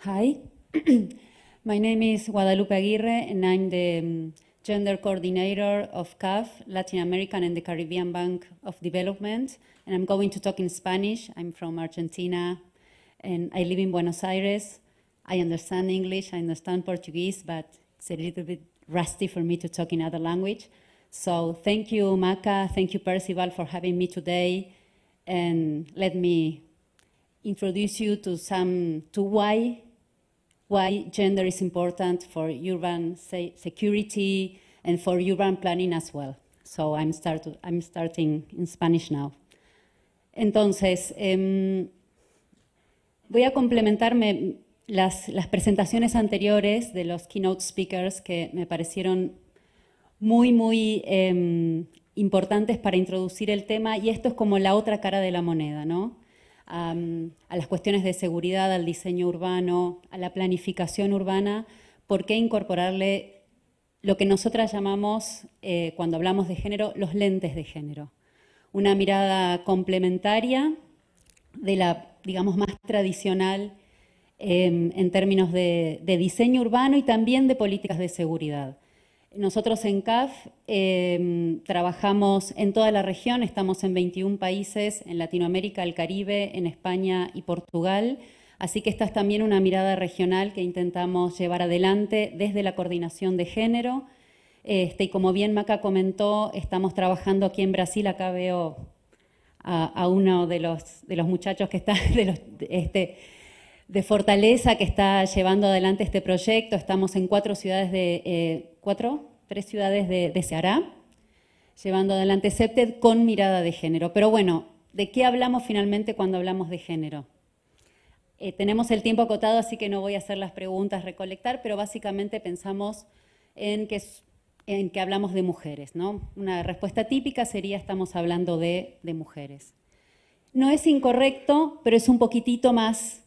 Hi, my name is Guadalupe Aguirre, and I'm the Gender Coordinator of CAF, Latin American and the Caribbean Bank of Development, and I'm going to talk in Spanish. I'm from Argentina, and I live in Buenos Aires. I understand English, I understand Portuguese, but it's a little bit rusty for me to talk in other language. So thank you, Maca, thank you, Percival, for having me today, and let me introduce you to why gender is important for urban security and for urban planning as well. So I'm starting in Spanish now. Entonces, voy a complementarme las presentaciones anteriores de los keynote speakers que me parecieron muy importantes para introducir el tema, y esto es como la otra cara de la moneda, ¿no? A las cuestiones de seguridad, al diseño urbano, a la planificación urbana. ¿Por qué incorporarle lo que nosotras llamamos, cuando hablamos de género, los lentes de género? Una mirada complementaria de la, digamos, más tradicional en términos de diseño urbano y también de políticas de seguridad. Nosotros en CAF trabajamos en toda la región, estamos en 21 países, en Latinoamérica, el Caribe, en España y Portugal, así que esta es también una mirada regional que intentamos llevar adelante desde la coordinación de género. Y como bien Maca comentó, estamos trabajando aquí en Brasil. Acá veo a uno de los muchachos que está de Fortaleza, que está llevando adelante este proyecto. Estamos en tres ciudades de Ceará, llevando adelante CEPTED con mirada de género. Pero bueno, ¿de qué hablamos finalmente cuando hablamos de género? Tenemos el tiempo acotado, así que no voy a hacer las preguntas, recolectar, pero básicamente pensamos en que hablamos de mujeres, ¿no? Una respuesta típica sería: estamos hablando de mujeres. No es incorrecto, pero es un poquitito más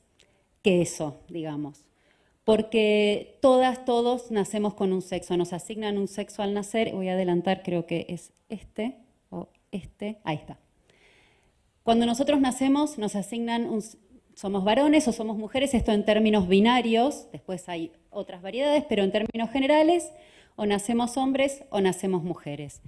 que eso, digamos. Porque todos nacemos con un sexo, nos asignan un sexo al nacer. Voy a adelantar, creo que es ahí está. Cuando nosotros nacemos nos asignan somos varones o somos mujeres, esto en términos binarios, después hay otras variedades, pero en términos generales, o nacemos hombres o nacemos mujeres.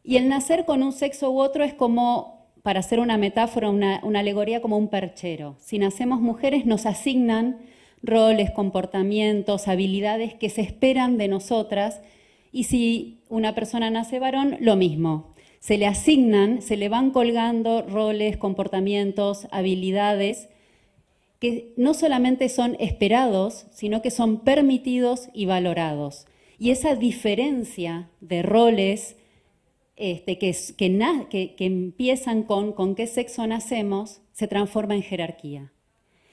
Y el nacer con un sexo u otro es como, para hacer una metáfora, una alegoría, como un perchero. Si nacemos mujeres nos asignan roles, comportamientos, habilidades que se esperan de nosotras, y si una persona nace varón, lo mismo. Se le asignan, se le van colgando roles, comportamientos, habilidades que no solamente son esperados, sino que son permitidos y valorados. Y esa diferencia de roles que empiezan con qué sexo nacemos, se transforma en jerarquía.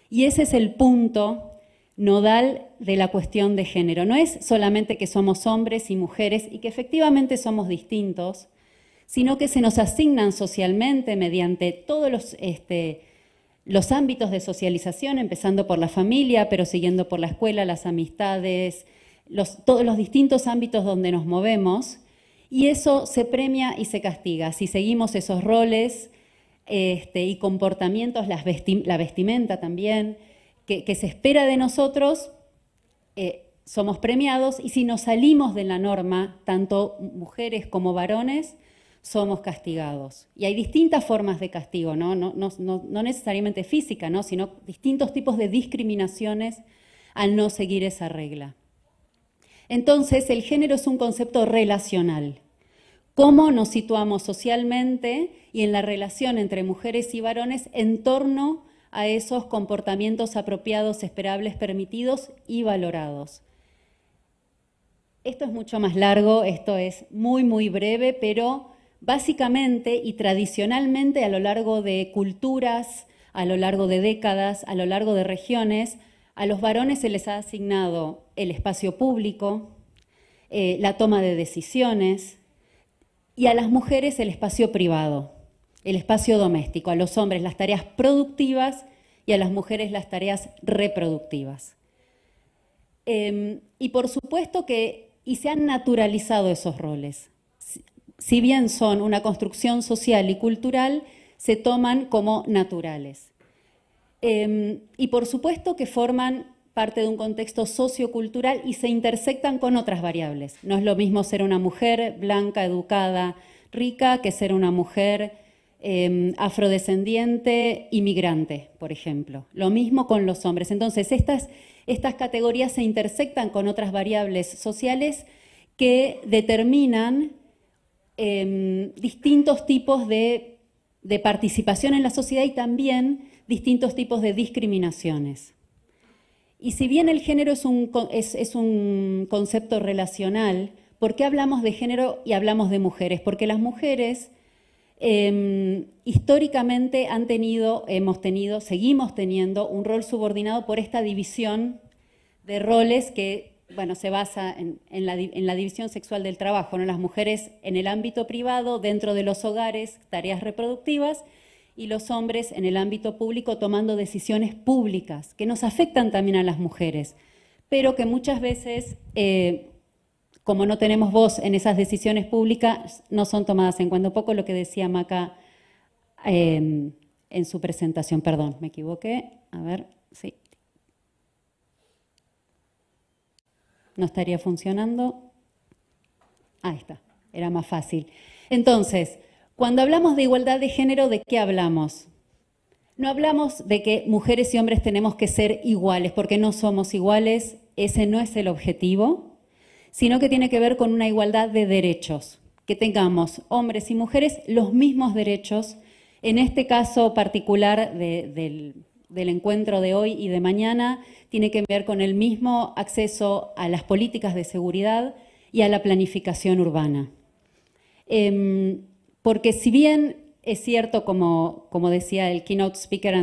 Y ese es el punto nodal de la cuestión de género. No es solamente que somos hombres y mujeres y que efectivamente somos distintos, sino que se nos asignan socialmente mediante todos los ámbitos de socialización, empezando por la familia, pero siguiendo por la escuela, las amistades, todos los distintos ámbitos donde nos movemos, y eso se premia y se castiga. Si seguimos esos roles y comportamientos, la vestimenta también, que se espera de nosotros, somos premiados, y si nos salimos de la norma, tanto mujeres como varones, somos castigados. Y hay distintas formas de castigo, no necesariamente física, ¿no? Sino distintos tipos de discriminaciones al no seguir esa regla. Entonces, el género es un concepto relacional. ¿Cómo nos situamos socialmente y en la relación entre mujeres y varones en torno a esos comportamientos apropiados, esperables, permitidos y valorados? Esto es mucho más largo, esto es muy breve, pero básicamente y tradicionalmente a lo largo de culturas, a lo largo de décadas, a lo largo de regiones, a los varones se les ha asignado el espacio público, la toma de decisiones, y a las mujeres el espacio privado, el espacio doméstico, a los hombres las tareas productivas y a las mujeres las tareas reproductivas. Y por supuesto que se han naturalizado esos roles. Si bien son una construcción social y cultural, se toman como naturales. Y por supuesto que forman parte de un contexto sociocultural y se intersectan con otras variables. No es lo mismo ser una mujer blanca, educada, rica, que ser una mujer afrodescendiente, inmigrante, por ejemplo. Lo mismo con los hombres. Entonces, estas categorías se intersectan con otras variables sociales que determinan distintos tipos de participación en la sociedad y también distintos tipos de discriminaciones. Y si bien el género es un concepto relacional, ¿por qué hablamos de género y hablamos de mujeres? Porque las mujeres históricamente seguimos teniendo un rol subordinado por esta división de roles que, bueno, se basa en la división sexual del trabajo, ¿no? Las mujeres en el ámbito privado, dentro de los hogares, tareas reproductivas, y los hombres en el ámbito público tomando decisiones públicas que nos afectan también a las mujeres, pero que muchas veces, como no tenemos voz en esas decisiones públicas, no son tomadas en cuenta. Un poco lo que decía Maca en su presentación. Perdón, me equivoqué. A ver, sí. ¿No estaría funcionando? Ahí está, era más fácil. Entonces, cuando hablamos de igualdad de género, ¿de qué hablamos? No hablamos de que mujeres y hombres tenemos que ser iguales, porque no somos iguales, ese no es el objetivo, sino que tiene que ver con una igualdad de derechos, que tengamos hombres y mujeres los mismos derechos. En este caso particular del encuentro de hoy y de mañana, tiene que ver con el mismo acceso a las políticas de seguridad y a la planificación urbana. Porque si bien es cierto, como decía el keynote speaker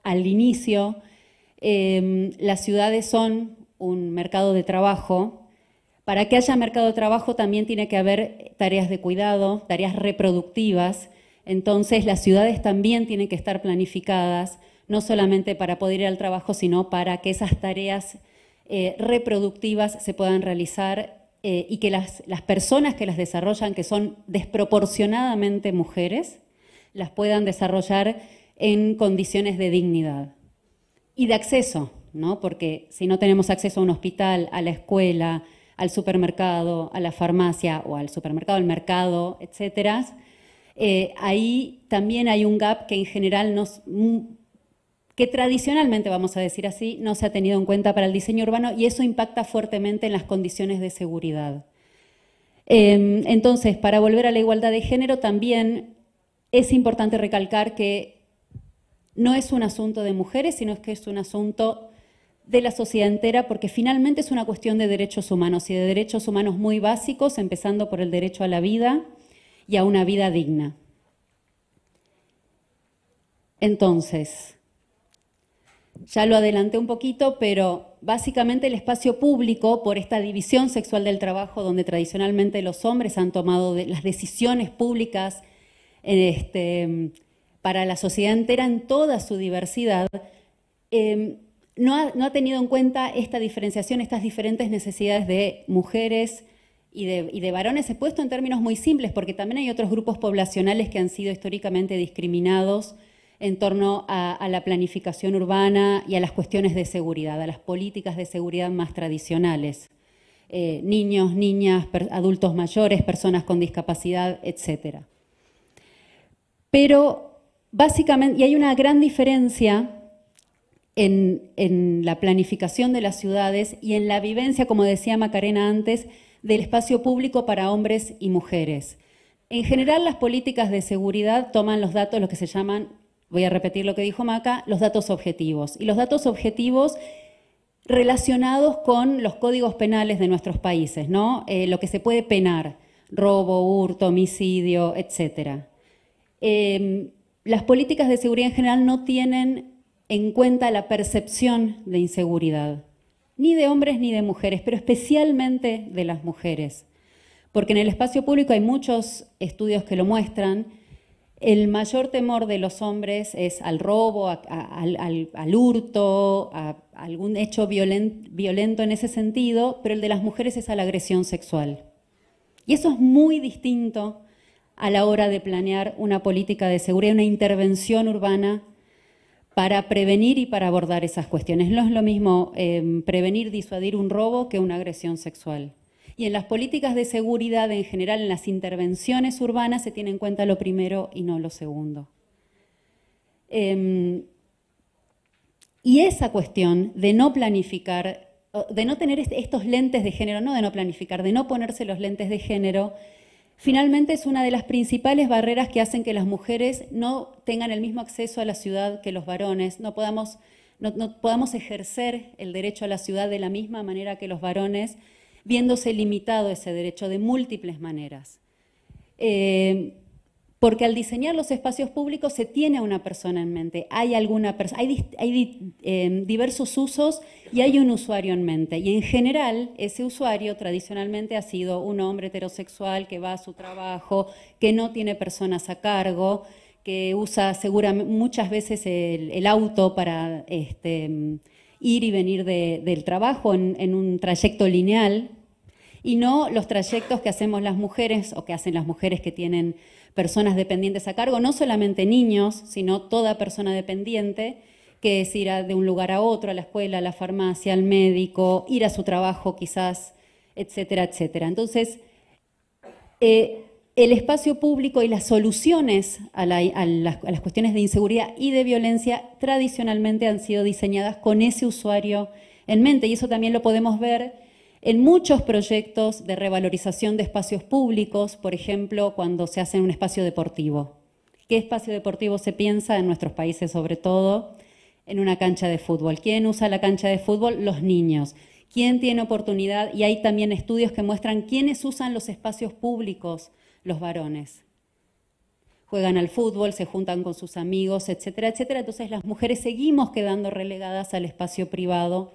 al inicio, las ciudades son un mercado de trabajo. Para que haya mercado de trabajo también tiene que haber tareas de cuidado, tareas reproductivas. Entonces las ciudades también tienen que estar planificadas, no solamente para poder ir al trabajo, sino para que esas tareas reproductivas se puedan realizar y que las personas que las desarrollan, que son desproporcionadamente mujeres, las puedan desarrollar en condiciones de dignidad y de acceso, ¿no? Porque si no tenemos acceso a un hospital, a la escuela, al supermercado, a la farmacia o al supermercado, al mercado, etcétera, ahí también hay un gap que en general que tradicionalmente, vamos a decir así, no se ha tenido en cuenta para el diseño urbano y eso impacta fuertemente en las condiciones de seguridad. Entonces, para volver a la igualdad de género, también es importante recalcar que no es un asunto de mujeres, sino que es un asunto de la sociedad entera, porque finalmente es una cuestión de derechos humanos y de derechos humanos muy básicos, empezando por el derecho a la vida y a una vida digna. Entonces, ya lo adelanté un poquito, pero básicamente el espacio público, por esta división sexual del trabajo, donde tradicionalmente los hombres han tomado las decisiones públicas para la sociedad entera en toda su diversidad, no ha tenido en cuenta esta diferenciación, estas diferentes necesidades de mujeres y de varones. He puesto en términos muy simples, porque también hay otros grupos poblacionales que han sido históricamente discriminados en torno a la planificación urbana y a las cuestiones de seguridad, a las políticas de seguridad más tradicionales. Niños, niñas, adultos mayores, personas con discapacidad, etc. Pero básicamente, y hay una gran diferencia en la planificación de las ciudades y en la vivencia, como decía Macarena antes, del espacio público para hombres y mujeres. En general, las políticas de seguridad toman los datos, lo que se llaman, voy a repetir lo que dijo Maca, los datos objetivos. Y los datos objetivos relacionados con los códigos penales de nuestros países, ¿no? Lo que se puede penar, robo, hurto, homicidio, etc. Las políticas de seguridad en general no tienen en cuenta la percepción de inseguridad, ni de hombres ni de mujeres, pero especialmente de las mujeres. Porque en el espacio público hay muchos estudios que lo muestran. El mayor temor de los hombres es al robo, al hurto, a algún hecho violento en ese sentido, pero el de las mujeres es a la agresión sexual. Y eso es muy distinto a la hora de planear una política de seguridad, una intervención urbana para prevenir y para abordar esas cuestiones. No es lo mismo prevenir, disuadir un robo que una agresión sexual. Y en las políticas de seguridad en general, en las intervenciones urbanas, se tiene en cuenta lo primero y no lo segundo. Y esa cuestión de no planificar, de no tener estos lentes de género, no de no planificar, de no ponerse los lentes de género, finalmente es una de las principales barreras que hacen que las mujeres no tengan el mismo acceso a la ciudad que los varones, no podamos ejercer el derecho a la ciudad de la misma manera que los varones, viéndose limitado ese derecho de múltiples maneras. Porque al diseñar los espacios públicos se tiene a una persona en mente, hay diversos usos y hay un usuario en mente. Y en general, ese usuario tradicionalmente ha sido un hombre heterosexual que va a su trabajo, que no tiene personas a cargo, que usa seguramente muchas veces el auto para ir y venir del trabajo en un trayecto lineal, y no los trayectos que hacemos las mujeres o que hacen las mujeres que tienen personas dependientes a cargo, no solamente niños, sino toda persona dependiente, que es ir de un lugar a otro, a la escuela, a la farmacia, al médico, ir a su trabajo quizás, etcétera, etcétera. Entonces, el espacio público y las soluciones a las cuestiones de inseguridad y de violencia tradicionalmente han sido diseñadas con ese usuario en mente, y eso también lo podemos ver en muchos proyectos de revalorización de espacios públicos, por ejemplo, cuando se hace un espacio deportivo. ¿Qué espacio deportivo se piensa en nuestros países, sobre todo? En una cancha de fútbol. ¿Quién usa la cancha de fútbol? Los niños. ¿Quién tiene oportunidad? Y hay también estudios que muestran quiénes usan los espacios públicos, los varones. Juegan al fútbol, se juntan con sus amigos, etcétera, etcétera. Entonces las mujeres seguimos quedando relegadas al espacio privado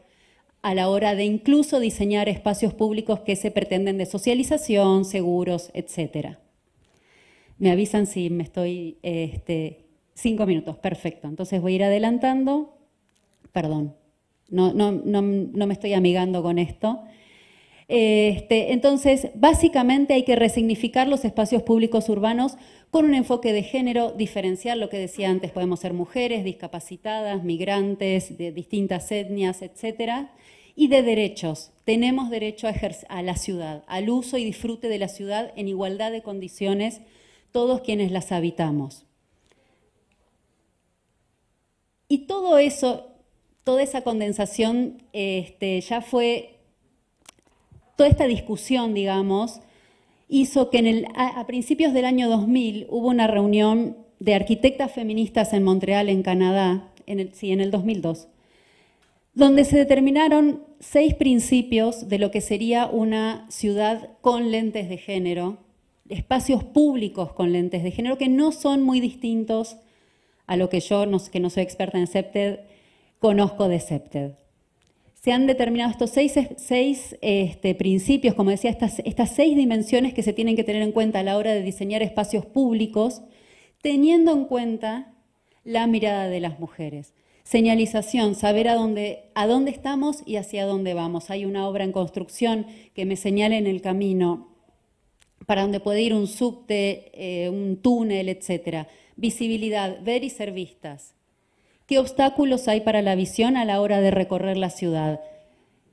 a la hora de incluso diseñar espacios públicos que se pretenden de socialización, seguros, etcétera. Me avisan si me estoy... 5 minutos, perfecto. Entonces voy a ir adelantando. Perdón, no me estoy amigando con esto. Entonces, básicamente hay que resignificar los espacios públicos urbanos con un enfoque de género, diferenciar lo que decía antes, podemos ser mujeres, discapacitadas, migrantes, de distintas etnias, etcétera, y de derechos. Tenemos derecho a la ciudad, al uso y disfrute de la ciudad en igualdad de condiciones, todos quienes las habitamos. Y todo eso, toda esa condensación ya fue... Toda esta discusión, digamos, hizo que a principios del año 2000 hubo una reunión de arquitectas feministas en Montreal, en Canadá, en el 2002, donde se determinaron 6 principios de lo que sería una ciudad con lentes de género, espacios públicos con lentes de género, que no son muy distintos a lo que yo, que no soy experta en CEPTED, conozco de CEPTED. Se han determinado estos 6 principios, como decía, estas 6 dimensiones que se tienen que tener en cuenta a la hora de diseñar espacios públicos, teniendo en cuenta la mirada de las mujeres. Señalización, saber a dónde estamos y hacia dónde vamos. Hay una obra en construcción que me señala en el camino para donde puede ir un subte, un túnel, etcétera. Visibilidad, ver y ser vistas. ¿Qué obstáculos hay para la visión a la hora de recorrer la ciudad?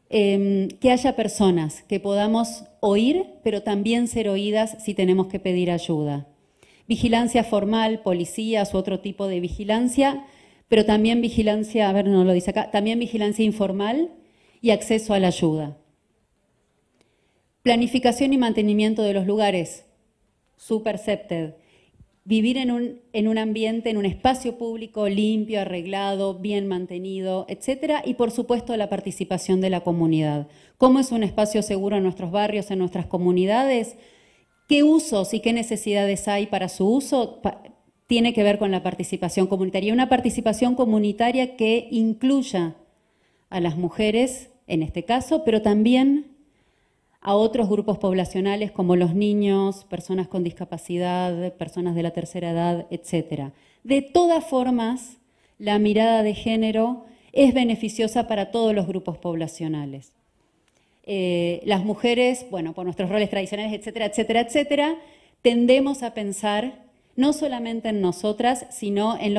Que haya personas, que podamos oír, pero también ser oídas si tenemos que pedir ayuda. Vigilancia formal, policías u otro tipo de vigilancia, pero también vigilancia, a ver, no lo dice acá, también vigilancia informal y acceso a la ayuda. Planificación y mantenimiento de los lugares, super CEPTED. Vivir en un ambiente, en un espacio público limpio, arreglado, bien mantenido, etcétera, y por supuesto la participación de la comunidad. ¿Cómo es un espacio seguro en nuestros barrios, en nuestras comunidades? ¿Qué usos y qué necesidades hay para su uso? Tiene que ver con la participación comunitaria. Una participación comunitaria que incluya a las mujeres, en este caso, pero también a otros grupos poblacionales como los niños, personas con discapacidad, personas de la tercera edad, etc. De todas formas, la mirada de género es beneficiosa para todos los grupos poblacionales. Las mujeres, bueno, por nuestros roles tradicionales, etcétera, etcétera, etcétera, tendemos a pensar no solamente en nosotras, sino en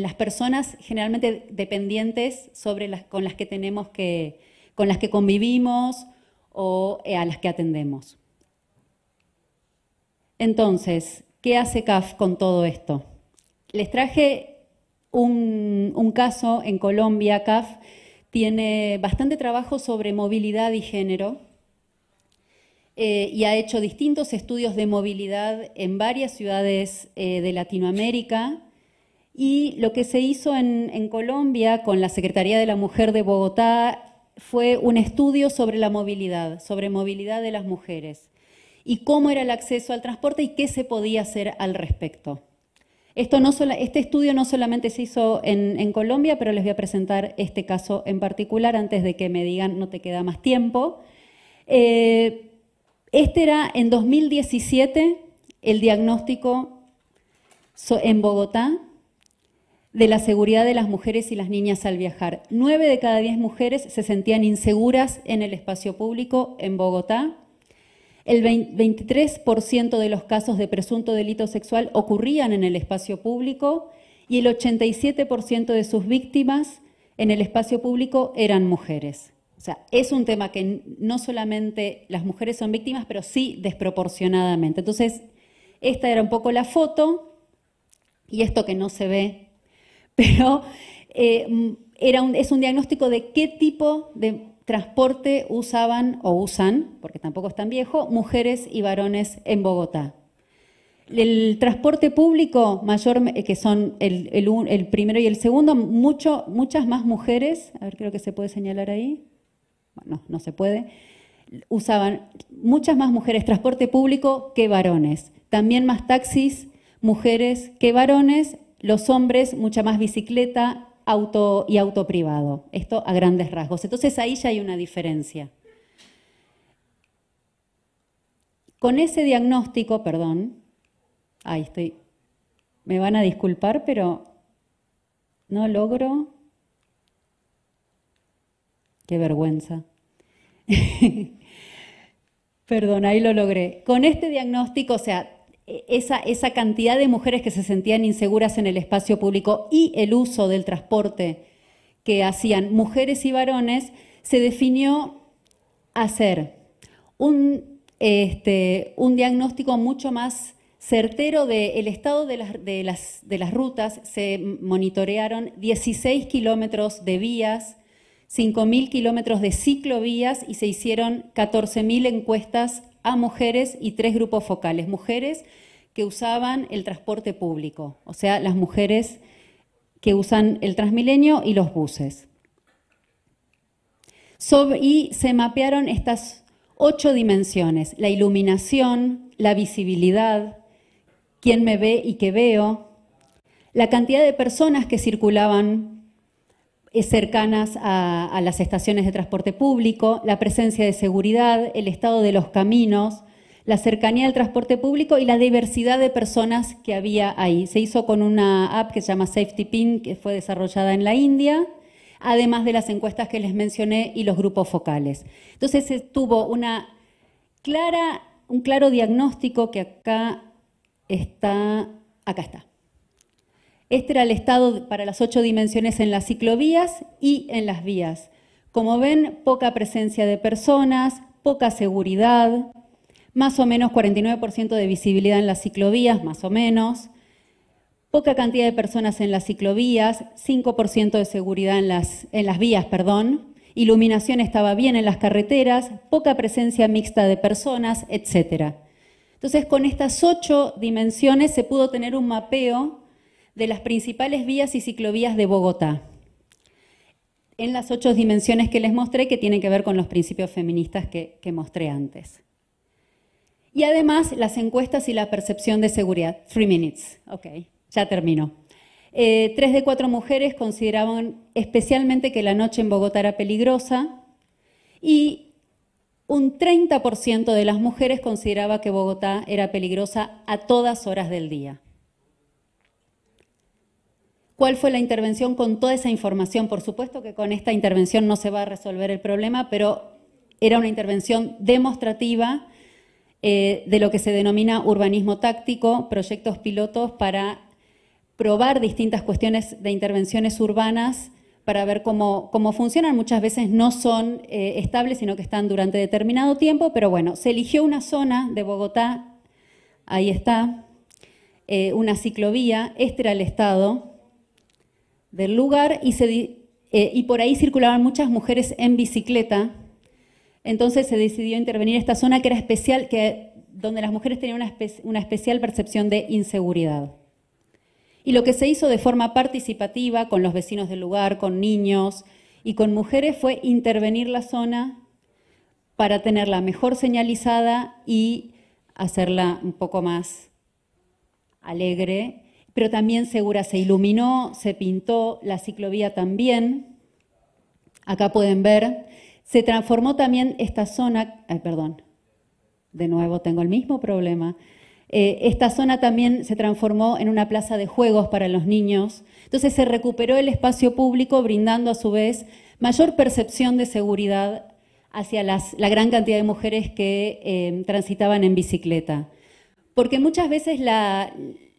las personas generalmente dependientes con las que convivimos o a las que atendemos. Entonces, ¿qué hace CAF con todo esto? Les traje un caso en Colombia. CAF tiene bastante trabajo sobre movilidad y género y ha hecho distintos estudios de movilidad en varias ciudades de Latinoamérica. Y lo que se hizo en Colombia con la Secretaría de la Mujer de Bogotá fue un estudio sobre la movilidad, sobre movilidad de las mujeres y cómo era el acceso al transporte y qué se podía hacer al respecto. Este estudio no solamente se hizo en Colombia, pero les voy a presentar este caso en particular antes de que me digan no te queda más tiempo. Este era en 2017 el diagnóstico en Bogotá de la seguridad de las mujeres y las niñas al viajar. 9 de cada 10 mujeres se sentían inseguras en el espacio público en Bogotá. El 23% de los casos de presunto delito sexual ocurrían en el espacio público y el 87% de sus víctimas en el espacio público eran mujeres. O sea, es un tema que no solamente las mujeres son víctimas, pero sí desproporcionadamente. Entonces, esta era un poco la foto y esto que no se ve, pero es un diagnóstico de qué tipo de transporte usaban o usan, porque tampoco es tan viejo, mujeres y varones en Bogotá. El transporte público mayor, que son el primero y el segundo, muchas más mujeres, a ver, creo que se puede señalar ahí, bueno, no se puede, usaban muchas más mujeres transporte público que varones. También más taxis, mujeres que varones, los hombres mucha más bicicleta, auto privado. Esto a grandes rasgos. Entonces ahí ya hay una diferencia. Con ese diagnóstico, perdón, ahí estoy, me van a disculpar, pero no logro. Qué vergüenza. Perdón, ahí lo logré. Con este diagnóstico, o sea, esa cantidad de mujeres que se sentían inseguras en el espacio público y el uso del transporte que hacían mujeres y varones, se definió hacer un diagnóstico mucho más certero del estado de las rutas. Se monitorearon 16 kilómetros de vías, 5.000 kilómetros de ciclovías y se hicieron 14.000 encuestas a mujeres y 3 grupos focales. Mujeres que usaban el transporte público, o sea, las mujeres que usan el Transmilenio y los buses. Y se mapearon estas 8 dimensiones: la iluminación, la visibilidad, quién me ve y qué veo, la cantidad de personas que circulaban cercanas a las estaciones de transporte público, la presencia de seguridad, el estado de los caminos, la cercanía del transporte público y la diversidad de personas que había ahí. Se hizo con una app que se llama Safety Pin, que fue desarrollada en la India, además de las encuestas que les mencioné y los grupos focales. Entonces se tuvo un claro diagnóstico que acá está. Este era el estado para las 8 dimensiones en las ciclovías y en las vías. Como ven, poca presencia de personas, poca seguridad, más o menos 49% de visibilidad en las ciclovías, más o menos, poca cantidad de personas en las ciclovías, 5% de seguridad en las vías, iluminación estaba bien en las carreteras, poca presencia mixta de personas, etc. Entonces, con estas 8 dimensiones se pudo tener un mapeo de las principales vías y ciclovías de Bogotá, en las 8 dimensiones que les mostré, que tienen que ver con los principios feministas que mostré antes. Y además, las encuestas y la percepción de seguridad. 3 minutes. Ok, ya termino. 3 de 4 mujeres consideraban especialmente que la noche en Bogotá era peligrosa y un 30% de las mujeres consideraba que Bogotá era peligrosa a todas horas del día. ¿Cuál fue la intervención con toda esa información? Por supuesto que con esta intervención no se va a resolver el problema, pero era una intervención demostrativa de lo que se denomina urbanismo táctico, proyectos pilotos para probar distintas cuestiones de intervenciones urbanas para ver cómo funcionan. Muchas veces no son estables, sino que están durante determinado tiempo, pero bueno, se eligió una zona de Bogotá, ahí está, una ciclovía, este era el estado del lugar, y por ahí circulaban muchas mujeres en bicicleta. Entonces se decidió intervenir esta zona que era especial, donde las mujeres tenían una especial percepción de inseguridad. Y lo que se hizo de forma participativa con los vecinos del lugar, con niños y con mujeres fue intervenir la zona para tenerla mejor señalizada y hacerla un poco más alegre, pero también segura. Se iluminó, se pintó, la ciclovía también. Acá pueden ver. Se transformó también esta zona, perdón, de nuevo tengo el mismo problema. Esta zona también se transformó en una plaza de juegos para los niños. Entonces se recuperó el espacio público, brindando a su vez mayor percepción de seguridad hacia la gran cantidad de mujeres que transitaban en bicicleta. Porque muchas veces la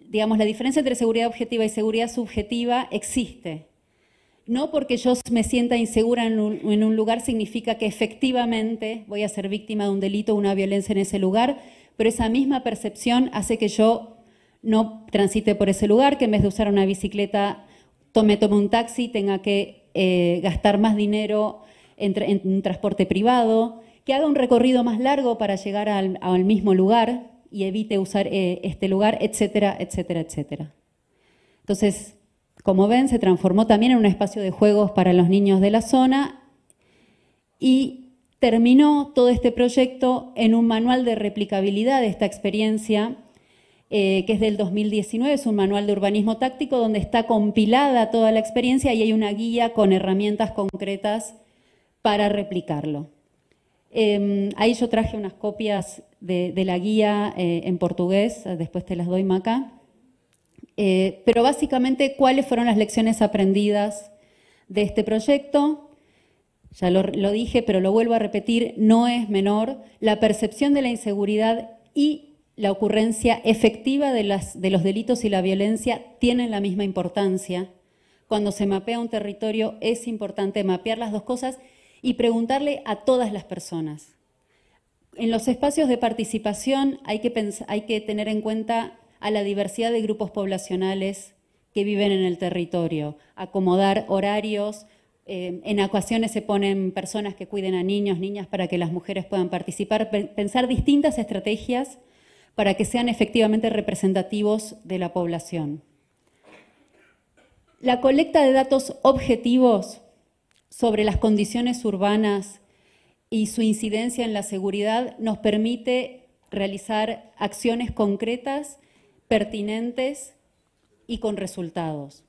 diferencia entre seguridad objetiva y seguridad subjetiva existe. No porque yo me sienta insegura en un lugar significa que efectivamente voy a ser víctima de un delito o una violencia en ese lugar, pero esa misma percepción hace que yo no transite por ese lugar, que en vez de usar una bicicleta tome un taxi, tenga que gastar más dinero en un transporte privado, que haga un recorrido más largo para llegar al mismo lugar y evite usar este lugar, etcétera, etcétera, etcétera. Entonces, como ven, se transformó también en un espacio de juegos para los niños de la zona y terminó todo este proyecto en un manual de replicabilidad de esta experiencia, que es del 2019, es un manual de urbanismo táctico donde está compilada toda la experiencia y hay una guía con herramientas concretas para replicarlo. Ahí yo traje unas copias de la guía en portugués, después te las doy, Maca. Pero básicamente, ¿cuáles fueron las lecciones aprendidas de este proyecto? Ya lo dije, pero lo vuelvo a repetir, no es menor. La percepción de la inseguridad y la ocurrencia efectiva de los delitos y la violencia tienen la misma importancia. Cuando se mapea un territorio es importante mapear las dos cosas y preguntarle a todas las personas. En los espacios de participación hay que tener en cuenta a la diversidad de grupos poblacionales que viven en el territorio, acomodar horarios, en ocasiones se ponen personas que cuiden a niños, niñas para que las mujeres puedan participar, pensar distintas estrategias para que sean efectivamente representativos de la población. La colecta de datos objetivos sobre las condiciones urbanas y su incidencia en la seguridad nos permite realizar acciones concretas, pertinentes y con resultados.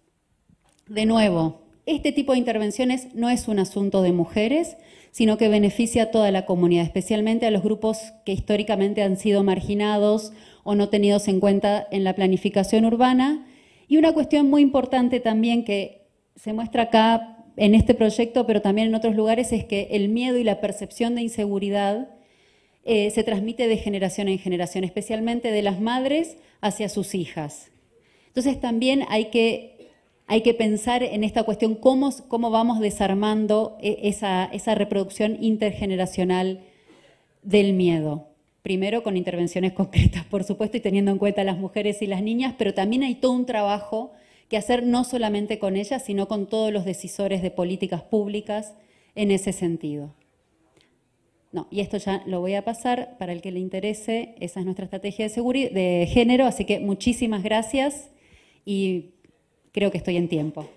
De nuevo, este tipo de intervenciones no es un asunto de mujeres, sino que beneficia a toda la comunidad, especialmente a los grupos que históricamente han sido marginados o no tenidos en cuenta en la planificación urbana. Y una cuestión muy importante también que se muestra acá en este proyecto, pero también en otros lugares, es que el miedo y la percepción de inseguridad se transmite de generación en generación, especialmente de las madres hacia sus hijas. Entonces también hay que pensar en esta cuestión, cómo vamos desarmando esa reproducción intergeneracional del miedo. Primero con intervenciones concretas, por supuesto, y teniendo en cuenta a las mujeres y las niñas, pero también hay todo un trabajo que hacer no solamente con ellas, sino con todos los decisores de políticas públicas en ese sentido. No, y esto ya lo voy a pasar para el que le interese. Esa es nuestra estrategia de género, así que muchísimas gracias y creo que estoy en tiempo.